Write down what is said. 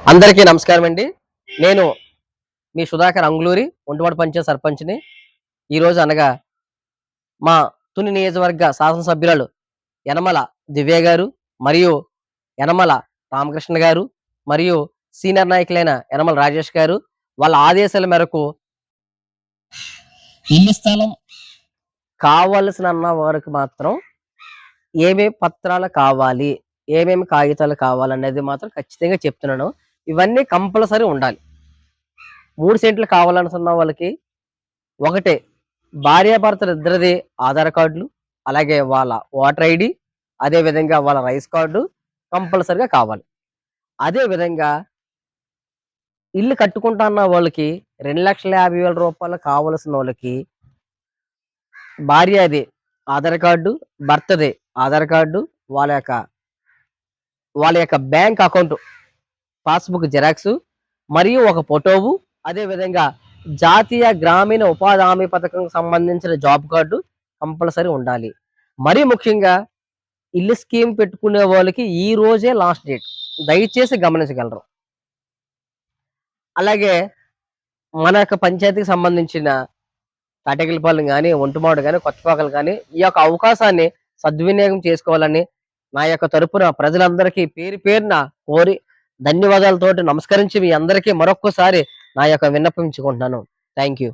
అందరికీ నమస్కారం అండి. నేను మీ సుధాకర్ అంగులూరి ఒంటివాడ పంచాయత్ సర్పంచ్‌ని. ఈరోజు అనగా మా తుని నియోజకవర్గ శాసనసభ్యురాలు యనమల దివ్య గారు, మరియు యనమల రామకృష్ణ గారు, మరియు సీనియర్ నాయకులైన యనమల రాజేష్ గారు వాళ్ళ ఆదేశాల మేరకు ఇల్లు స్థలం కావాల్సినన్న వారికి మాత్రం ఏమేమి పత్రాలు కావాలి, ఏమేమి కాగితాలు కావాలనేది మాత్రం ఖచ్చితంగా చెప్తున్నాను. ఇవన్నీ కంపల్సరీ ఉండాలి. 3 సెంట్లు కావాలనుకున్న వాళ్ళకి ఒకటే భార్యాభర్తలిద్దరిది ఆధార్ కార్డులు, అలాగే వాళ్ళ ఓటర్ ఐడీ, అదే విధంగా వాళ్ళ రైస్ కార్డు కంపల్సరీగా కావాలి. అదే విధంగా ఇల్లు కట్టుకుంటా అన్న వాళ్ళకి రూ. 2,50,000 కావాల్సినోళ్ళకి భార్యది ఆధార్ కార్డు, భర్తది ఆధార్ కార్డు, వాళ్ళ యొక్క వాళ్ళ యొక్క బ్యాంక్ అకౌంట్ పాస్‌బుక్ జిరాక్సు, మరియు ఒక ఫోటోవు, అదే విధంగా జాతీయ గ్రామీణ ఉపాధి హామీ పథకంకి సంబంధించిన జాబ్ కార్డు కంపల్సరీ ఉండాలి. మరీ ముఖ్యంగా ఇల్లు స్కీమ్ పెట్టుకునే వాళ్ళకి ఈ రోజే లాస్ట్ డేట్. దయచేసి గమనించగలరు. అలాగే మన యొక్క పంచాయతీకి సంబంధించిన తాటేకలపాలెం గాని, ఒంటిమాడు గాని, కొత్తపాకలు గాని ఈ యొక్క అవకాశాన్ని సద్వినియోగం చేసుకోవాలని నా యొక్క తరపున ప్రజలందరికీ పేరు పేరున కోరి ధన్యవాదాలతోటి నమస్కరించి మీ అందరికీ మరొక్కసారి నా యొక్క విన్నపించుకుంటున్నాను. Thank you.